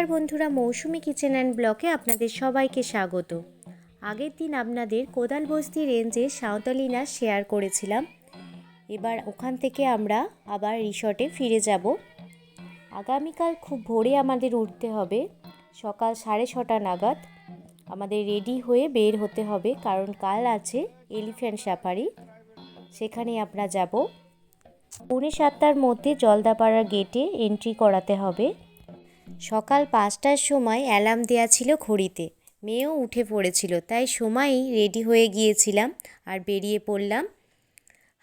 নমস্কার বন্ধুরা, মৌসুমি kitchen and ব্লগে আপনাদের সবাইকে স্বাগত। আগের দিন আপনাদের কোদালবস্তি রেঞ্জে সাঁওতালি নাচ শেয়ার করেছিলাম। এবার ওখান থেকে আমরা আবার রিসর্টে ফিরে যাব। আগামীকাল খুব ভোরে আমাদের উঠতে হবে, সকাল 6:30 নাগাদ আমাদের রেডি হয়ে বের হতে হবে, কারণ কাল আছে এলিফ্যান্ট সাফারি, সেখানে আমরা যাব। 7:45 মধ্যে জলদাপাড়ার গেটে এন্ট্রি করাতে হবে। সকাল 5টার সময় অ্যালার্ম দেওয়া ছিল ঘড়িতে, মেয়েও উঠে পড়েছিল, তাই সময়ই রেডি হয়ে গিয়েছিলাম আর বেরিয়ে পড়লাম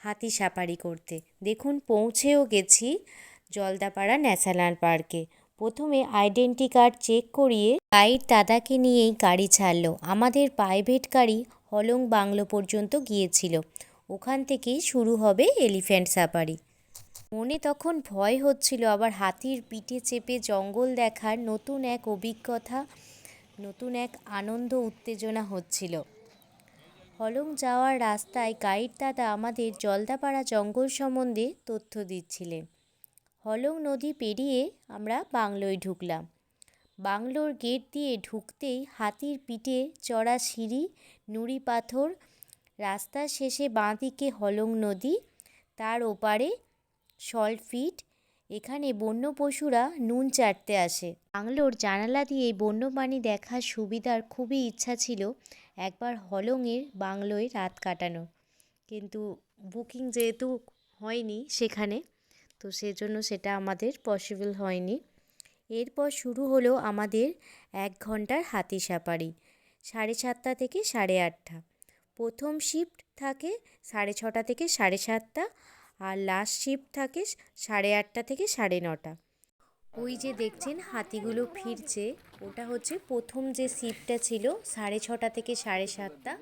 হাতি সাফারি করতে। দেখুন, পৌঁছেও গেছি জলদাপাড়া ন্যাশনাল পার্কে। প্রথমে আইডেন্টি কার্ড চেক করিয়ে গাইড দাদাকে নিয়েই গাড়ি ছাড়লো। আমাদের প্রাইভেট গাড়ি হলং বাংলো পর্যন্ত গিয়েছিল, ওখান থেকেই শুরু হবে এলিফ্যান্ট সাফারি। মনে তখন ভয় হচ্ছিল, আবার হাতির পিঠে চেপে জঙ্গল দেখার নতুন এক অভিজ্ঞতা, নতুন এক আনন্দ উত্তেজনা হচ্ছিল। হলং যাওয়ার রাস্তায় গাইড দাদা আমাদের জলদাপাড়া জঙ্গল সম্বন্ধে তথ্য দিচ্ছিলেন। হলং নদী পেরিয়ে আমরা বাংলোয় ঢুকলাম। বাংলোর গেট দিয়ে ঢুকতেই হাতির পিঠে চড়া সিঁড়ি, নুড়ি পাথর, রাস্তার শেষে বাঁদিকে হলং নদী, তার ওপারে সল্ট ফিট। এখানে বন্য পশুরা নুন চাটতে আসে। বাংলোর জানালা দিয়ে বন্যপ্রাণী দেখার সুবিধার খুবই ইচ্ছা ছিল একবার হলংয়ের বাংলোয় রাত কাটানো, কিন্তু বুকিং যেহেতু হয়নি সেখানে, তো সেজন্য সেটা আমাদের পসিবল হয়নি। এরপর শুরু হলো আমাদের 1 ঘন্টার হাতি সাফারি, 7:30 থেকে 8:30। প্রথম শিফট থাকে 6:30 থেকে 7:30, আর লাস্ট শিফট থাকে 8:30 থেকে 9:30। ওই যে দেখছেন হাতিগুলো ফিরছে, ওটা হচ্ছে প্রথম যে শিফটটা ছিল 6:30 থেকে 7:30।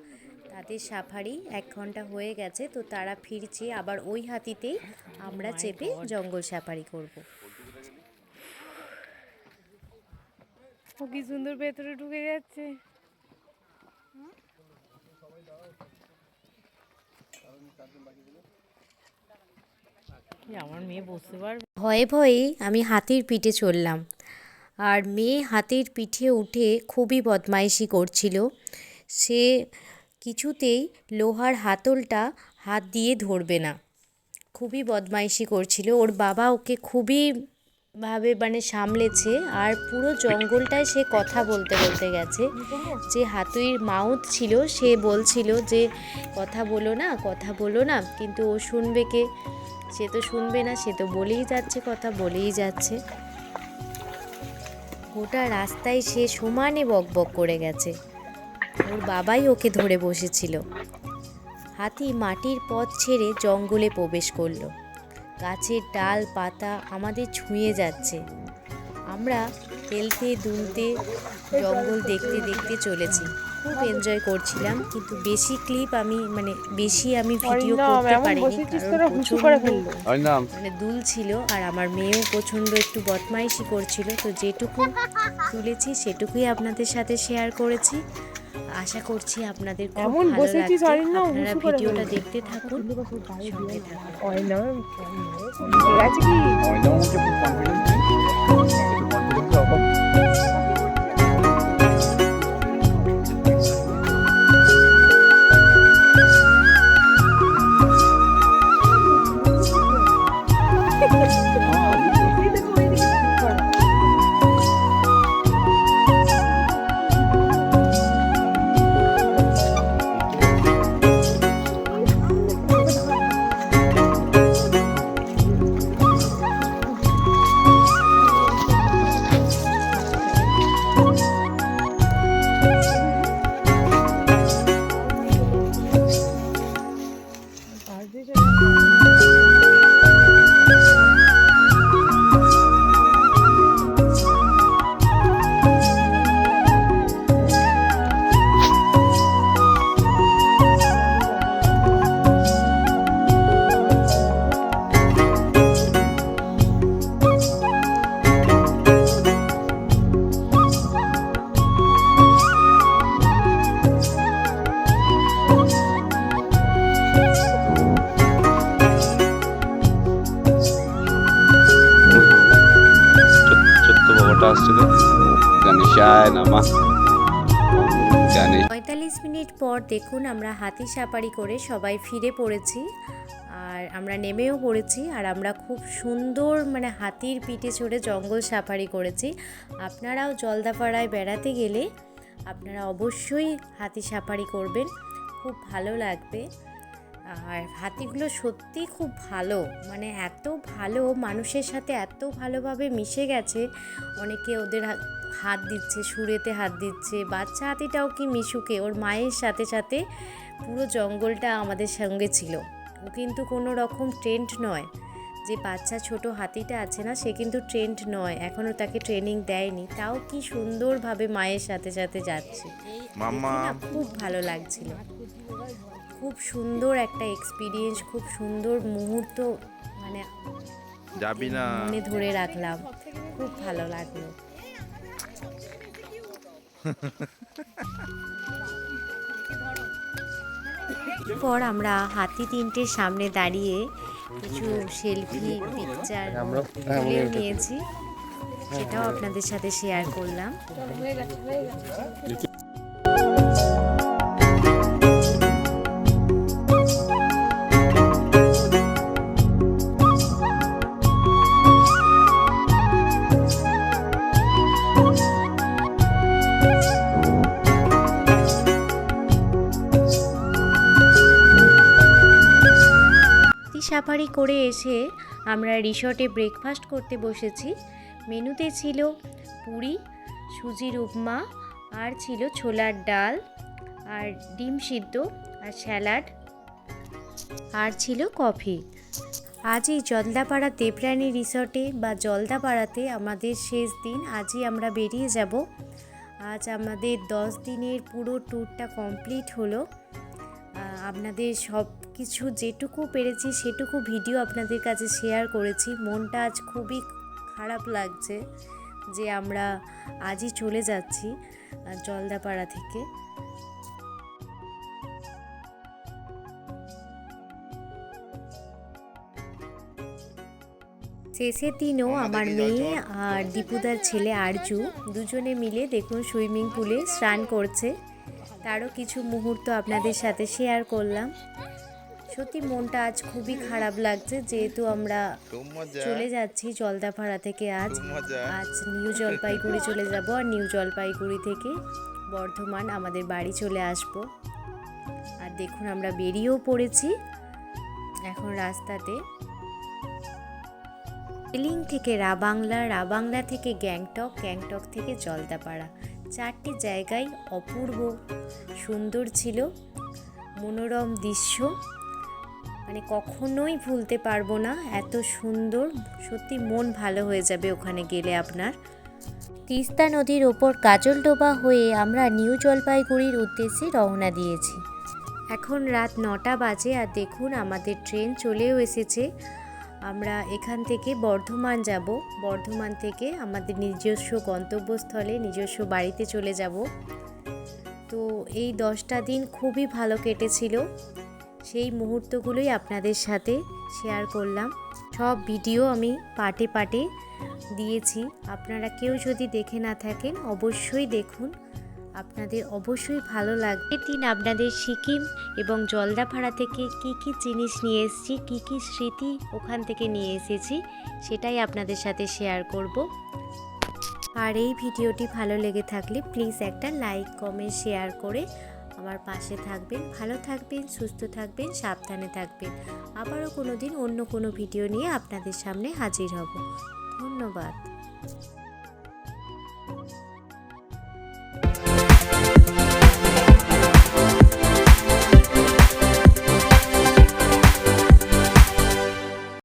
তাদের সাফারি 1 ঘন্টা হয়ে গেছে, তো তারা ফিরছে। আবার ওই হাতিতেই আমরা চেপে জঙ্গল সাফারি করব। কি সুন্দর ভেতরে ঢুকে যাচ্ছে। আমার মেয়ে বসতে পারবে। ভয়ে ভয়েই আমি হাতির পিঠে চললাম, আর মেয়ে হাতির পিঠে উঠে খুবই বদমাইশি করছিল। সে কিছুতেই লোহার হাতলটা হাত দিয়ে ধরবে না, খুবই বদমাইশি করছিল। ওর বাবা ওকে খুবই সামলেছে, আর পুরো জঙ্গলটায় সে কথা বলতে বলতে গেছে। যে হাতির মাউথ ছিল সে বলছিল যে কথা বলো না, কথা বলো না, কিন্তু ও শুনবে কে? সে তো শুনবে না, সে তো বলেই যাচ্ছে, কথা বলেই যাচ্ছে। গোটা রাস্তায় সে সমানে বকবক করে গেছে, ওর বাবাই ওকে ধরে বসেছিল। হাতি মাটির পথ ছেড়ে জঙ্গলে প্রবেশ করলো। গাছের ডাল পাতা আমাদের ছুঁয়ে যাচ্ছে। আমরা হেলতে দুলতে জঙ্গল দেখতে দেখতে চলেছি, খুব এনজয় করছিলাম। কিন্তু বেশি ক্লিপ আমি ভিডিও করতে পারিনি, কারণ প্রচণ্ড দুল ছিল, আর আমার মেয়েও প্রচণ্ড একটু বদমাইশি করছিল। তো যেটুকু তুলেছি সেটুকুই আপনাদের সাথে শেয়ার করেছি। আশা করছি আপনাদের খুব ভালো লাগছে। আপনারা ভিডিওটা দেখতে থাকুন, সঙ্গে থাকুন। গণেশায় নমঃ। গণেশ 45 মিনিট পর দেখুন আমরা হাতি সাফারি করে সবাই ফিরে পড়েছি, আর আমরা নেমেও পড়েছি। আর আমরা খুব সুন্দর হাতির পিঠে চড়ে জঙ্গল সাফারি করেছি। আপনারাও জলদাপাড়ায় বেড়াতে গেলে আপনারা অবশ্যই হাতি সাফারি করবেন, খুব ভালো লাগবে। আর হাতিগুলো সত্যি খুব ভালো, এত ভালো, মানুষের সাথে এত ভালোভাবে মিশে গেছে। অনেকে ওদের হাত দিচ্ছে, সুরেতে হাত দিচ্ছে। বাচ্চা হাতিটাও কি মিশুকে ওর মায়ের সাথে সাথে পুরো জঙ্গলটা আমাদের সঙ্গে ছিল। ও কিন্তু কোনো রকম ট্রেন্ড নয়, যে বাচ্চা ছোট হাতিটা আছে না, সে কিন্তু ট্রেন্ড নয়, এখনও তাকে ট্রেনিং দেয়নি, তাও কি সুন্দরভাবে মায়ের সাথে সাথে যাচ্ছে। দেখে না খুব ভালো লাগছিল, খুব সুন্দর একটা এক্সপিরিয়েন্স, খুব সুন্দর মুহূর্ত, যাবি না মনে ধরে রাখলাম, খুব ভালো লাগলো। পর আমরা হাতি তিনটের সামনে দাঁড়িয়ে কিছু সেলফি পিকচার তুলে নিয়েছি, সেটাও আপনাদের সাথে শেয়ার করলাম। সাফারি করে এসে আমরা রিসর্টে ব্রেকফাস্ট করতে বসেছি। মেনুতে ছিল পুরি, সুজির উপমা, আর ছিল ছোলার ডাল, আর ডিম সিদ্ধ, আর স্যালাড, আর ছিল কফি। আজই জলদাপাড়া দেবরানী রিসর্টে বা জলদাপাড়াতে আমাদের শেষ দিন। আজই আমরা বেরিয়ে যাব। আজ আমাদের 10 দিনের পুরো ট্যুরটা কমপ্লিট হলো। আপনাদের সব কিছু যেটুকু পেরেছি সেটুকু ভিডিও আপনাদের কাছে শেয়ার করেছি। মনটা আজ খুবই খারাপ লাগছে যে আমরা আজই চলে যাচ্ছি জলদাপাড়া থেকে। শেষের দিনও আমার মেয়ে আর দীপুদার ছেলে আরজু দুজনে মিলে দেখুন সুইমিং পুলে স্নান করছে। তারও কিছু মুহূর্ত আপনাদের সাথে শেয়ার করলাম। সত্যি মনটা আজ খুবই খারাপ লাগছে, যেহেতু আমরা চলে যাচ্ছি জলদাপাড়া থেকে। আজ নিউ জলপাইগুড়ি চলে যাব, আর নিউ জলপাইগুড়ি থেকে বর্ধমান আমাদের বাড়ি চলে আসব। আর দেখুন আমরা বেরিয়েও পড়েছি এখন রাস্তাতে। দার্জিলিং থেকে রাবাংলা, রাবাংলা থেকে গ্যাংটক, গ্যাংটক থেকে জলদাপাড়া, 4টি জায়গায় অপূর্ব সুন্দর ছিল, মনোরম দৃশ্য, কখনোই ভুলতে পারবো না, এত সুন্দর। সত্যি মন ভালো হয়ে যাবে ওখানে গেলে আপনার। তিস্তা নদীর ওপর কাজলডোবা হয়ে আমরা নিউ জলপাইগুড়ির উদ্দেশ্যে রওনা দিয়েছি। এখন রাত 9টা বাজে, আর দেখুন আমাদের ট্রেন চলেও এসেছে। আমরা এখান থেকে বর্ধমান যাব, বর্ধমান থেকে আমাদের নিজস্ব গন্তব্যস্থলে, নিজস্ব বাড়িতে চলে যাব। তো এই 10টা দিন খুবই ভালো কেটেছিল, সেই মুহূর্তগুলোই আপনাদের সাথে শেয়ার করলাম। সব ভিডিও আমি পার্টে পার্টে দিয়েছি, আপনারা কেউ যদি দেখে না থাকেন অবশ্যই দেখুন, আপনাদের অবশ্যই ভালো লাগবে। দিন আপনাদের সিকিম এবং জলদাপাড়া থেকে কি কি জিনিস নিয়ে এসেছি, কি কি স্মৃতি ওখান থেকে নিয়ে এসেছি, সেটাই আপনাদের সাথে শেয়ার করব। আর এই ভিডিওটি ভালো লেগে থাকলে প্লিজ একটা লাইক, কমেন্ট, শেয়ার করে আমার পাশে থাকবেন। ভালো থাকবেন, সুস্থ থাকবেন, সাবধানে থাকবেন। আবারও কোনো দিন অন্য কোনো ভিডিও নিয়ে আপনাদের সামনে হাজির হব। ধন্যবাদ।